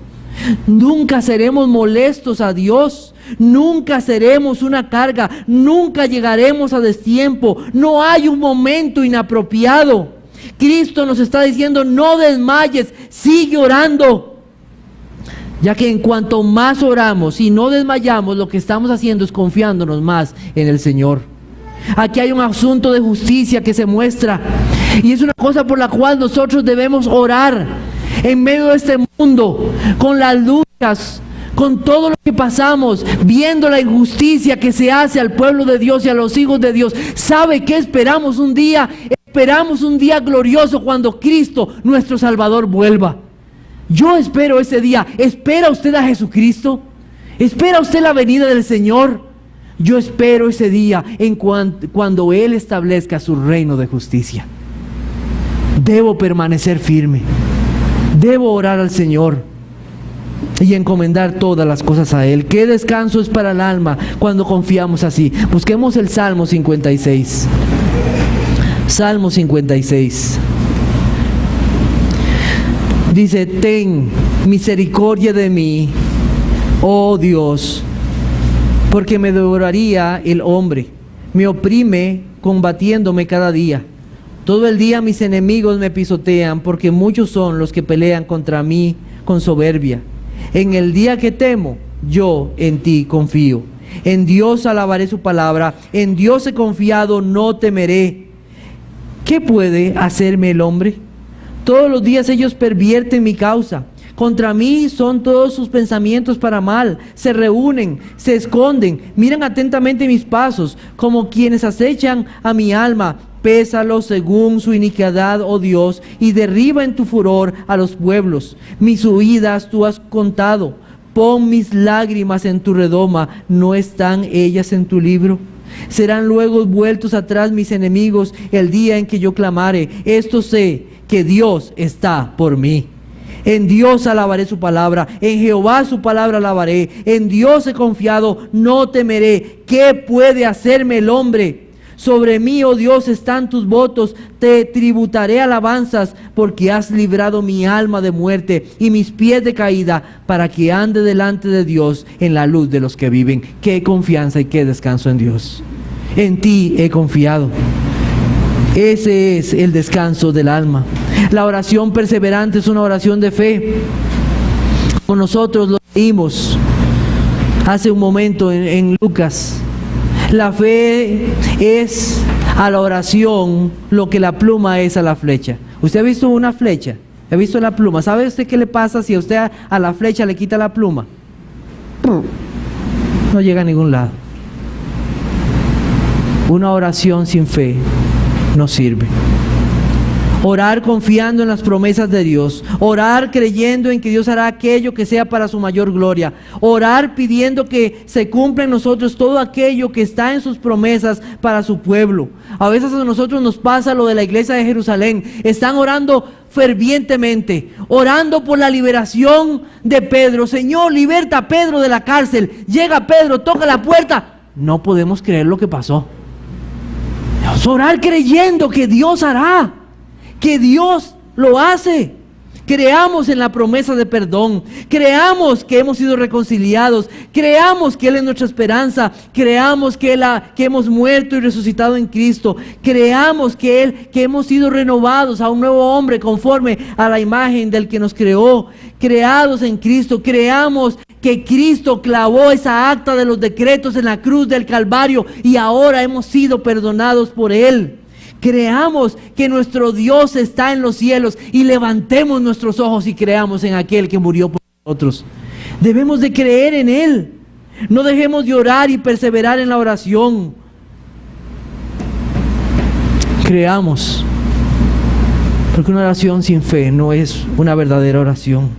Nunca seremos molestos a Dios, nunca seremos una carga, nunca llegaremos a destiempo, no hay un momento inapropiado. Cristo nos está diciendo: no desmayes, sigue orando. Ya que en cuanto más oramos y no desmayamos, lo que estamos haciendo es confiándonos más en el Señor. Aquí hay un asunto de justicia que se muestra, y es una cosa por la cual nosotros debemos orar en medio de este mundo, con las luchas, con todo lo que pasamos, viendo la injusticia que se hace al pueblo de Dios y a los hijos de Dios. ¿Sabe qué esperamos un día? Esperamos un día glorioso cuando Cristo, nuestro Salvador, vuelva. Yo espero ese día. ¿Espera usted a Jesucristo? ¿Espera usted la venida del Señor? Yo espero ese día cuando Él establezca su reino de justicia. Debo permanecer firme. Debo orar al Señor y encomendar todas las cosas a Él. ¿Qué descanso es para el alma cuando confiamos así? Busquemos el Salmo 56. Salmo 56. Dice: ten misericordia de mí, oh Dios, porque me devoraría el hombre, me oprime combatiéndome cada día. Todo el día mis enemigos me pisotean, porque muchos son los que pelean contra mí con soberbia. En el día que temo, yo en ti confío. En Dios alabaré su palabra, en Dios he confiado, no temeré. ¿Qué puede hacerme el hombre? Todos los días ellos pervierten mi causa. Contra mí son todos sus pensamientos para mal. Se reúnen, se esconden, miran atentamente mis pasos, como quienes acechan a mi alma. Pésalo según su iniquidad, oh Dios, y derriba en tu furor a los pueblos. Mis huidas tú has contado. Pon mis lágrimas en tu redoma, ¿no están ellas en tu libro? Serán luego vueltos atrás mis enemigos el día en que yo clamare. Esto sé, que Dios está por mí. En Dios alabaré su palabra, en Jehová su palabra alabaré. En Dios he confiado, no temeré. ¿Qué puede hacerme el hombre? Sobre mí, oh Dios, están tus votos. Te tributaré alabanzas, porque has librado mi alma de muerte y mis pies de caída, para que ande delante de Dios en la luz de los que viven. Qué confianza y qué descanso en Dios. En ti he confiado. Ese es el descanso del alma. La oración perseverante es una oración de fe. Como nosotros lo leímos hace un momento en Lucas. La fe es a la oración lo que la pluma es a la flecha. ¿Usted ha visto una flecha? ¿Ha visto la pluma? ¿Sabe usted qué le pasa si a usted a la flecha le quita la pluma? No llega a ningún lado. Una oración sin fe no sirve. Orar confiando en las promesas de Dios. Orar creyendo en que Dios hará aquello que sea para su mayor gloria. Orar pidiendo que se cumpla en nosotros todo aquello que está en sus promesas para su pueblo. A veces a nosotros nos pasa lo de la iglesia de Jerusalén. Están orando fervientemente, orando por la liberación de Pedro. Señor, liberta a Pedro de la cárcel. Llega Pedro, toca la puerta. No podemos creer lo que pasó. Orar creyendo que Dios hará, que Dios lo hace. Creamos en la promesa de perdón, creamos que hemos sido reconciliados, creamos que Él es nuestra esperanza, creamos que hemos muerto y resucitado en Cristo, creamos que hemos sido renovados a un nuevo hombre conforme a la imagen del que nos creó, creados en Cristo. Creamos que Cristo clavó esa acta de los decretos en la cruz del Calvario y ahora hemos sido perdonados por Él. Creamos que nuestro Dios está en los cielos y levantemos nuestros ojos y creamos en aquel que murió por nosotros. Debemos de creer en Él. No dejemos de orar y perseverar en la oración. Creamos, porque una oración sin fe no es una verdadera oración.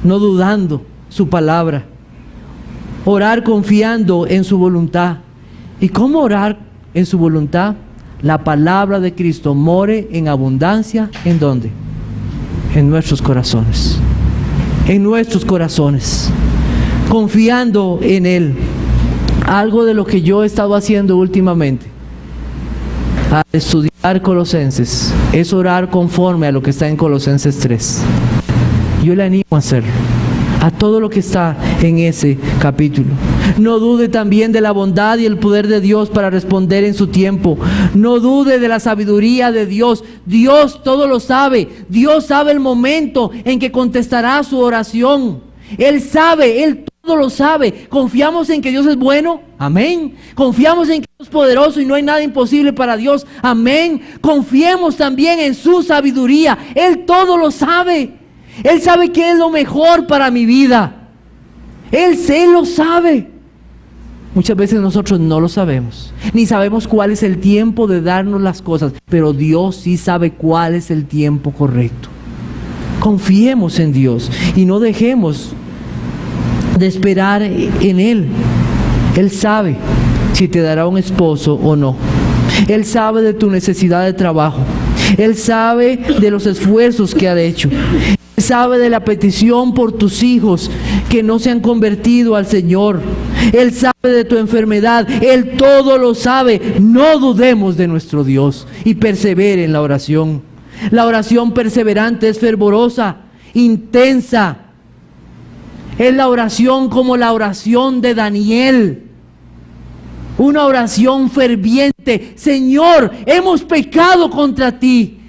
No dudando su palabra. Orar confiando en su voluntad. ¿Y cómo orar en su voluntad? La palabra de Cristo more en abundancia. ¿En dónde? En nuestros corazones. en nuestros corazones, confiando en Él. Algo de lo que yo he estado haciendo últimamente al estudiar Colosenses es orar conforme a lo que está en Colosenses 3. Yo le animo a hacerlo, a todo lo que está en ese capítulo. No dude también de la bondad y el poder de Dios para responder en su tiempo. No dude de la sabiduría de Dios. Dios todo lo sabe. Dios sabe el momento en que contestará su oración. Él sabe, Él todo lo sabe. ¿Confiamos en que Dios es bueno? Amén. ¿Confiamos en que Dios es poderoso y no hay nada imposible para Dios? Amén. Confiemos también en su sabiduría. Él todo lo sabe. Él sabe qué es lo mejor para mi vida. Él lo sabe. Muchas veces nosotros no lo sabemos, ni sabemos cuál es el tiempo de darnos las cosas, pero Dios sí sabe cuál es el tiempo correcto. Confiemos en Dios y no dejemos de esperar en Él. Él sabe si te dará un esposo o no. Él sabe de tu necesidad de trabajo. Él sabe de los esfuerzos que has hecho. Él sabe de la petición por tus hijos que no se han convertido al Señor. Él sabe de tu enfermedad. Él todo lo sabe. No dudemos de nuestro Dios y persevere en la oración. La oración perseverante es fervorosa, intensa. Es la oración como la oración de Daniel. Una oración ferviente. Señor, hemos pecado contra ti.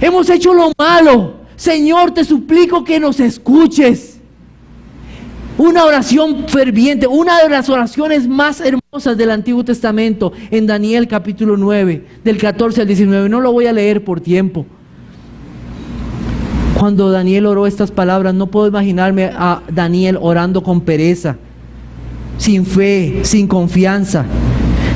Hemos hecho lo malo. Señor, te suplico que nos escuches. Una oración ferviente, una de las oraciones más hermosas del Antiguo Testamento, en Daniel capítulo 9, del 14 al 19. No lo voy a leer por tiempo. Cuando Daniel oró estas palabras, no puedo imaginarme a Daniel orando con pereza, sin fe, sin confianza,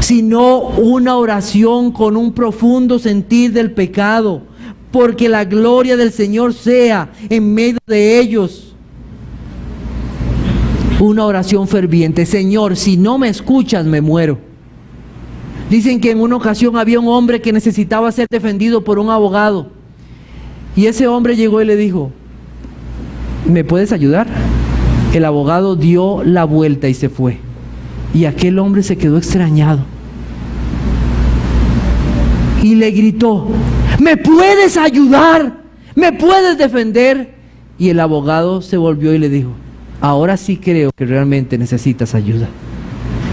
sino una oración con un profundo sentir del pecado, porque la gloria del Señor sea en medio de ellos. Una oración ferviente. Señor, si no me escuchas, me muero. Dicen que en una ocasión había un hombre que necesitaba ser defendido por un abogado. Y ese hombre llegó y le dijo: ¿me puedes ayudar? El abogado dio la vuelta y se fue. Y aquel hombre se quedó extrañado. Y le gritó: ¿me puedes ayudar? ¿Me puedes defender? Y el abogado se volvió y le dijo: ahora sí creo que realmente necesitas ayuda.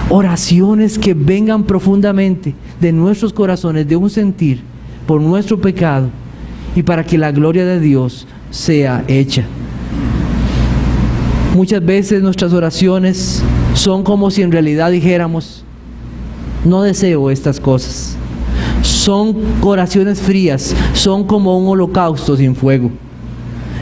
Oraciones que vengan profundamente de nuestros corazones, de un sentir por nuestro pecado y para que la gloria de Dios sea hecha. Muchas veces nuestras oraciones son como si en realidad dijéramos: no deseo estas cosas. Son oraciones frías, son como un holocausto sin fuego.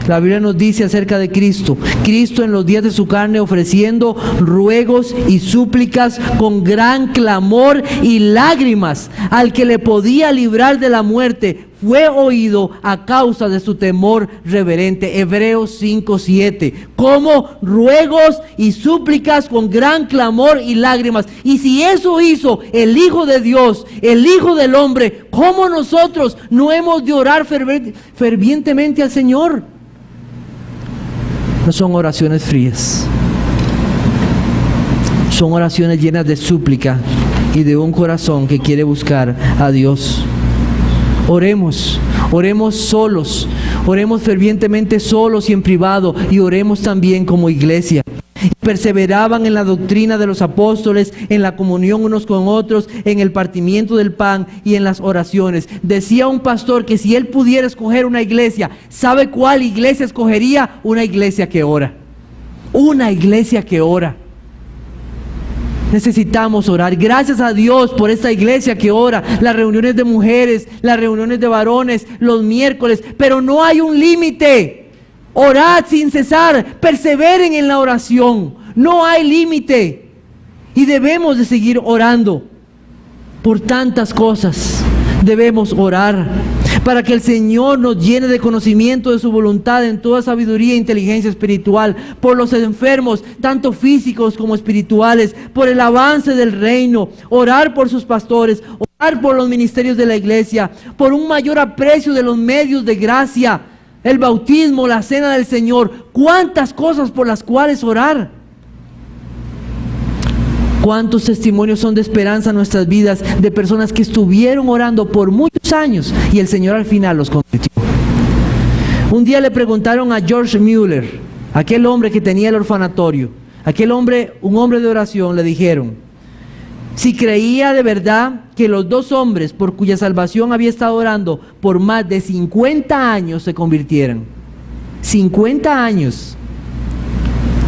La Biblia nos dice acerca de Cristo: Cristo en los días de su carne, ofreciendo ruegos y súplicas con gran clamor y lágrimas al que le podía librar de la muerte, fue oído a causa de su temor reverente. Hebreos 5:7. Como ruegos y súplicas con gran clamor y lágrimas. Y si eso hizo el Hijo de Dios, el Hijo del Hombre, ¿cómo nosotros no hemos de orar fervientemente al Señor? No son oraciones frías, son oraciones llenas de súplica y de un corazón que quiere buscar a Dios. Oremos solos, oremos fervientemente solos y en privado, y oremos también como iglesia. Perseveraban en la doctrina de los apóstoles, en la comunión unos con otros, en el partimiento del pan y en las oraciones. Decía un pastor que si él pudiera escoger una iglesia, ¿sabe cuál iglesia escogería? Una iglesia que ora. Una iglesia que ora. Necesitamos orar. Gracias a Dios por esta iglesia que ora. Las reuniones de mujeres, las reuniones de varones, los miércoles. Pero no hay un límite. Orad sin cesar, perseveren en la oración. No hay límite. Y debemos de seguir orando por tantas cosas. Debemos orar para que el Señor nos llene de conocimiento de su voluntad en toda sabiduría e inteligencia espiritual, por los enfermos, tanto físicos como espirituales, por el avance del reino, orar por sus pastores, orar por los ministerios de la iglesia, por un mayor aprecio de los medios de gracia, el bautismo, la cena del Señor. ¿Cuántas cosas por las cuales orar? ¿Cuántos testimonios son de esperanza en nuestras vidas de personas que estuvieron orando por muchos años y el Señor al final los convirtió? Un día le preguntaron a George Mueller, aquel hombre que tenía el orfanatorio, aquel hombre, un hombre de oración, le dijeron si creía de verdad que los dos hombres por cuya salvación había estado orando por más de 50 años se convirtieran. 50 años.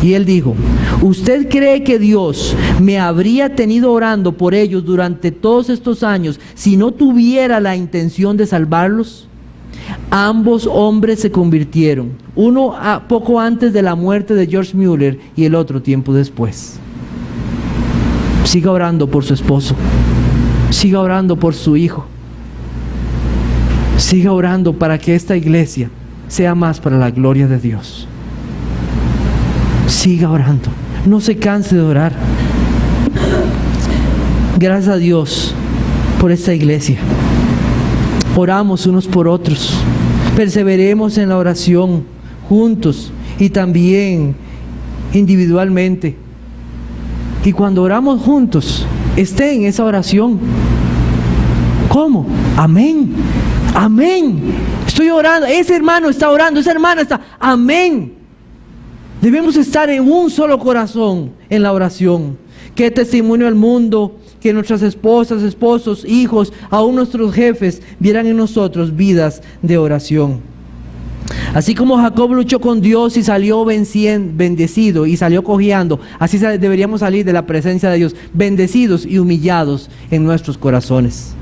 Y él dijo, ¿usted cree que Dios me habría tenido orando por ellos durante todos estos años si no tuviera la intención de salvarlos? Ambos hombres se convirtieron, uno poco antes de la muerte de George Mueller y el otro tiempo después. Siga orando por su esposo, siga orando por su hijo, siga orando para que esta iglesia sea más para la gloria de Dios. Siga orando, no se canse de orar. Gracias a Dios por esta iglesia. Oramos unos por otros, perseveremos en la oración juntos y también individualmente. Y cuando oramos juntos, esté en esa oración. ¿Cómo? Amén, amén. Estoy orando, ese hermano está orando, esa hermana está, amén. Debemos estar en un solo corazón en la oración. Qué testimonio al mundo que nuestras esposas, esposos, hijos, aún nuestros jefes vieran en nosotros vidas de oración. Así como Jacob luchó con Dios y salió bendecido y salió cojeando, así deberíamos salir de la presencia de Dios, bendecidos y humillados en nuestros corazones.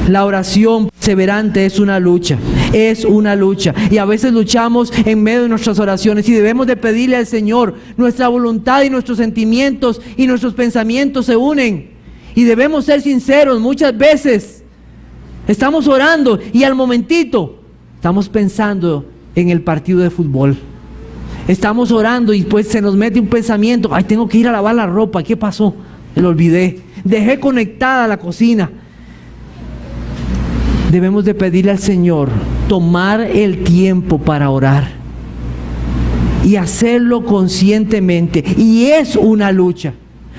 La oración perseverante es una lucha, y a veces luchamos en medio de nuestras oraciones y debemos de pedirle al Señor. Nuestra voluntad y nuestros sentimientos y nuestros pensamientos se unen y debemos ser sinceros. Muchas veces estamos orando y al momentito estamos pensando en el partido de fútbol. Estamos orando y pues se nos mete un pensamiento, ay, tengo que ir a lavar la ropa, ¿qué pasó? Lo olvidé, dejé conectada la cocina. Debemos de pedirle al Señor tomar el tiempo para orar y hacerlo conscientemente, y es una lucha.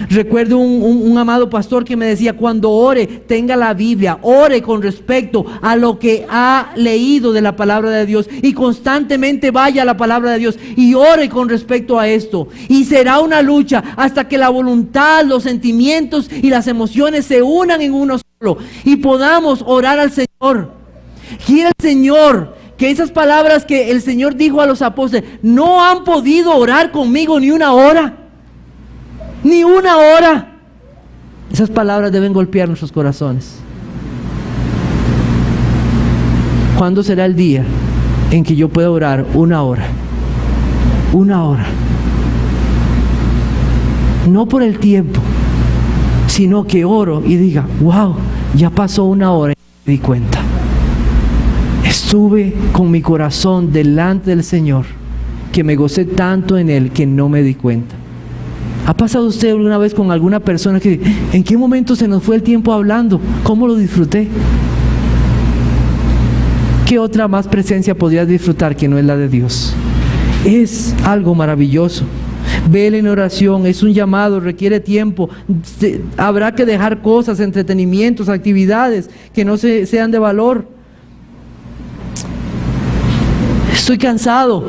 Recuerdo un amado pastor que me decía, cuando ore, tenga la Biblia, ore con respecto a lo que ha leído de la palabra de Dios y constantemente vaya a la palabra de Dios y ore con respecto a esto. Y será una lucha hasta que la voluntad, los sentimientos y las emociones se unan en uno solo y podamos orar al Señor. Quiere el Señor que esas palabras que el Señor dijo a los apóstoles, no han podido orar conmigo ni una hora. Ni una hora. Esas palabras deben golpear nuestros corazones. ¿Cuándo será el día en que yo pueda orar una hora? Una hora. No por el tiempo, sino que oro y diga, wow, ya pasó una hora y me di cuenta. Estuve con mi corazón delante del Señor, que me gocé tanto en Él que no me di cuenta. ¿Ha pasado usted alguna vez con alguna persona que en qué momento se nos fue el tiempo hablando? ¿Cómo lo disfruté? ¿Qué otra más presencia podrías disfrutar que no es la de Dios? Es algo maravilloso. Vele en oración, es un llamado, requiere tiempo. Habrá que dejar cosas, entretenimientos, actividades que no sean de valor. Estoy cansado.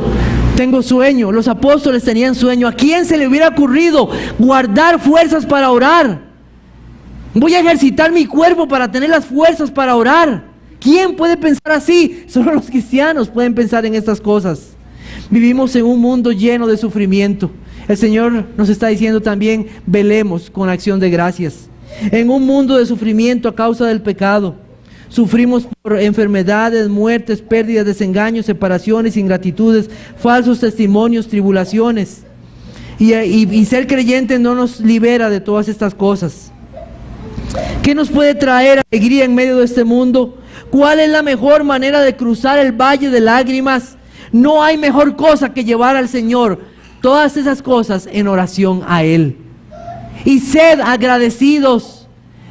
Tengo sueño. Los apóstoles tenían sueño. ¿A quién se le hubiera ocurrido guardar fuerzas para orar? Voy a ejercitar mi cuerpo para tener las fuerzas para orar. ¿Quién puede pensar así? Solo los cristianos pueden pensar en estas cosas. Vivimos en un mundo lleno de sufrimiento. El Señor nos está diciendo también, velemos con acción de gracias. En un mundo de sufrimiento a causa del pecado, sufrimos por enfermedades, muertes, pérdidas, desengaños, separaciones, ingratitudes, falsos testimonios, tribulaciones. Y ser creyente no nos libera de todas estas cosas. ¿Qué nos puede traer alegría en medio de este mundo? ¿Cuál es la mejor manera de cruzar el valle de lágrimas? No hay mejor cosa que llevar al Señor todas esas cosas en oración a Él. Y sed agradecidos,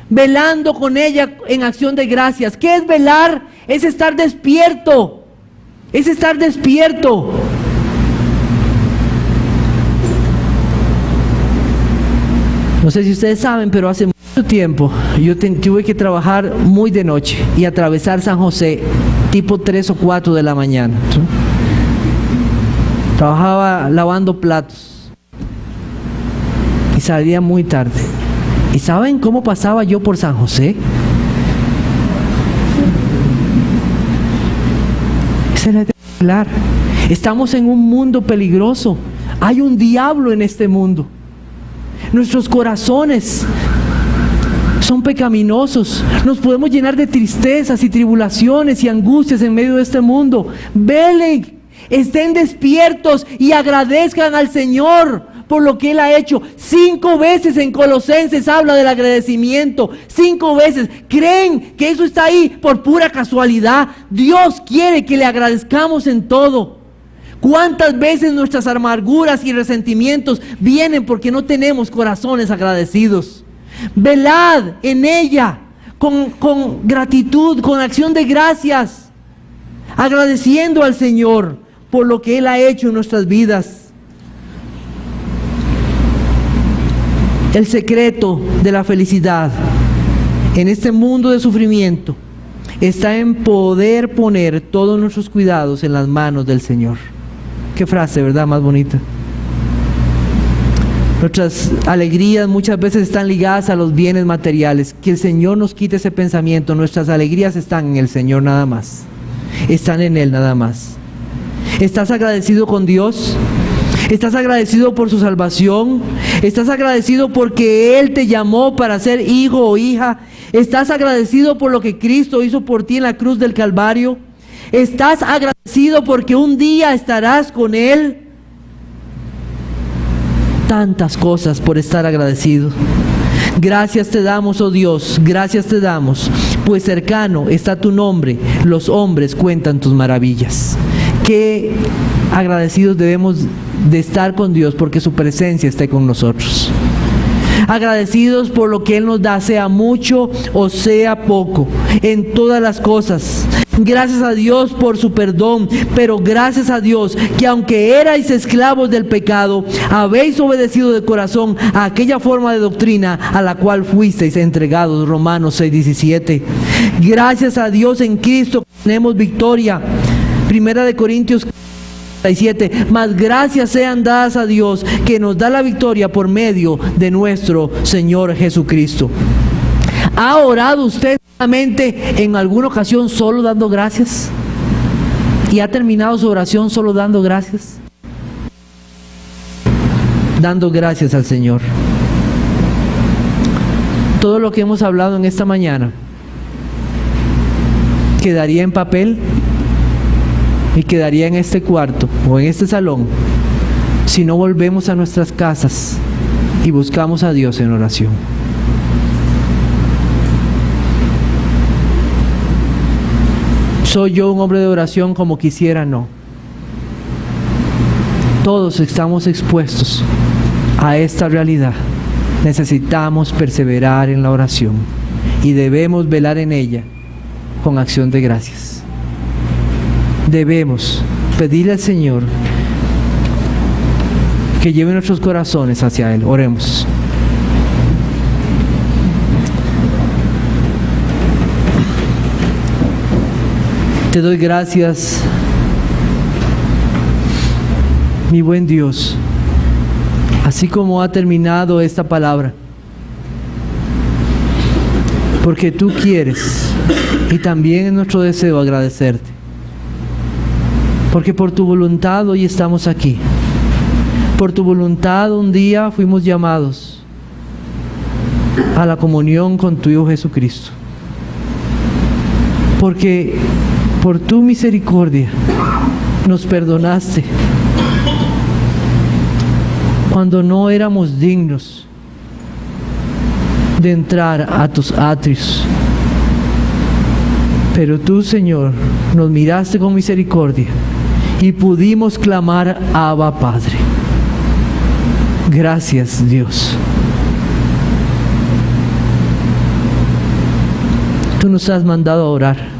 velando con ella en acción de gracias. ¿Qué es velar? Es estar despierto. Es estar despierto. No sé si ustedes saben, pero hace mucho tiempo yo tuve que trabajar muy de noche y atravesar San José tipo 3 o 4 de la mañana. Trabajaba lavando platos y salía muy tarde. ¿Y saben cómo pasaba yo por San José? Esa era claro. Estamos en un mundo peligroso. Hay un diablo en este mundo. Nuestros corazones son pecaminosos. Nos podemos llenar de tristezas y tribulaciones y angustias en medio de este mundo. Velen, estén despiertos y agradezcan al Señor por lo que Él ha hecho. 5 veces en Colosenses habla del agradecimiento. 5 veces. ¿Creen que eso está ahí por pura casualidad? Dios quiere que le agradezcamos en todo. ¿Cuántas veces nuestras amarguras y resentimientos vienen porque no tenemos corazones agradecidos? Velad en ella con gratitud, con acción de gracias, agradeciendo al Señor por lo que Él ha hecho en nuestras vidas. El secreto de la felicidad en este mundo de sufrimiento está en poder poner todos nuestros cuidados en las manos del Señor. Qué frase, ¿verdad? Más bonita. Nuestras alegrías muchas veces están ligadas a los bienes materiales. Que el Señor nos quite ese pensamiento. Nuestras alegrías están en el Señor nada más. Están en Él nada más. ¿Estás agradecido con Dios? ¿Estás agradecido por su salvación? ¿Estás agradecido porque Él te llamó para ser hijo o hija? ¿Estás agradecido por lo que Cristo hizo por ti en la cruz del Calvario? ¿Estás agradecido porque un día estarás con Él? Tantas cosas por estar agradecido. Gracias te damos, oh Dios, gracias te damos, pues cercano está tu nombre, los hombres cuentan tus maravillas. Qué agradecidos debemos de estar con Dios porque su presencia esté con nosotros. Agradecidos por lo que Él nos da, sea mucho o sea poco, en todas las cosas. Gracias a Dios por su perdón, pero gracias a Dios que aunque erais esclavos del pecado, habéis obedecido de corazón a aquella forma de doctrina a la cual fuisteis entregados. Romanos 6:17. Gracias a Dios en Cristo tenemos victoria. Primera de Corintios 7. Mas gracias sean dadas a Dios que nos da la victoria por medio de nuestro Señor Jesucristo. ¿Ha orado usted solamente en alguna ocasión solo dando gracias? ¿Y ha terminado su oración solo dando gracias? Dando gracias al Señor. Todo lo que hemos hablado en esta mañana quedaría en papel y quedaría en este cuarto o en este salón si no volvemos a nuestras casas y buscamos a Dios en oración. ¿Soy yo un hombre de oración como quisiera? No. Todos estamos expuestos a esta realidad. Necesitamos perseverar en la oración y debemos velar en ella con acción de gracias. Debemos pedirle al Señor que lleve nuestros corazones hacia Él. Oremos. Te doy gracias, mi buen Dios, así como ha terminado esta palabra, porque tú quieres y también es nuestro deseo agradecerte, porque por tu voluntad hoy estamos aquí, por tu voluntad un día fuimos llamados a la comunión con tu Hijo Jesucristo, porque por tu misericordia nos perdonaste cuando no éramos dignos de entrar a tus atrios. Pero tú, Señor, nos miraste con misericordia y pudimos clamar Abba, Padre. Gracias, Dios. Tú nos has mandado a orar,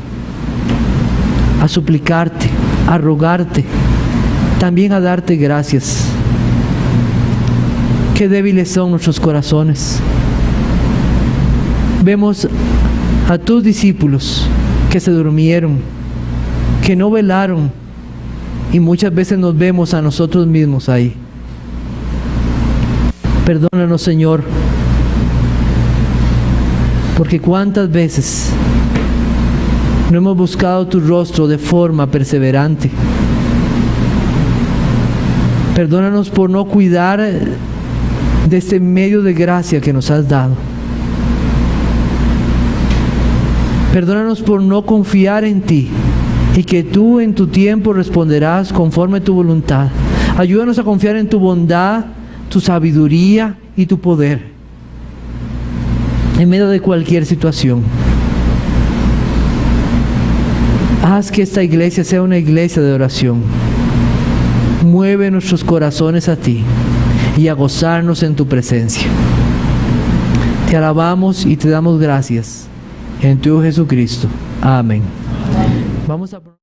a suplicarte, a rogarte, también a darte gracias. Qué débiles son nuestros corazones. Vemos a tus discípulos que se durmieron, que no velaron, y muchas veces nos vemos a nosotros mismos ahí. Perdónanos, Señor, porque cuántas veces no hemos buscado tu rostro de forma perseverante. Perdónanos por no cuidar de este medio de gracia que nos has dado. Perdónanos por no confiar en ti y que tú en tu tiempo responderás conforme a tu voluntad. Ayúdanos a confiar en tu bondad, tu sabiduría y tu poder en medio de cualquier situación. Haz que esta iglesia sea una iglesia de oración. Mueve nuestros corazones a ti y a gozarnos en tu presencia. Te alabamos y te damos gracias en tu Jesucristo. Amén. Vamos a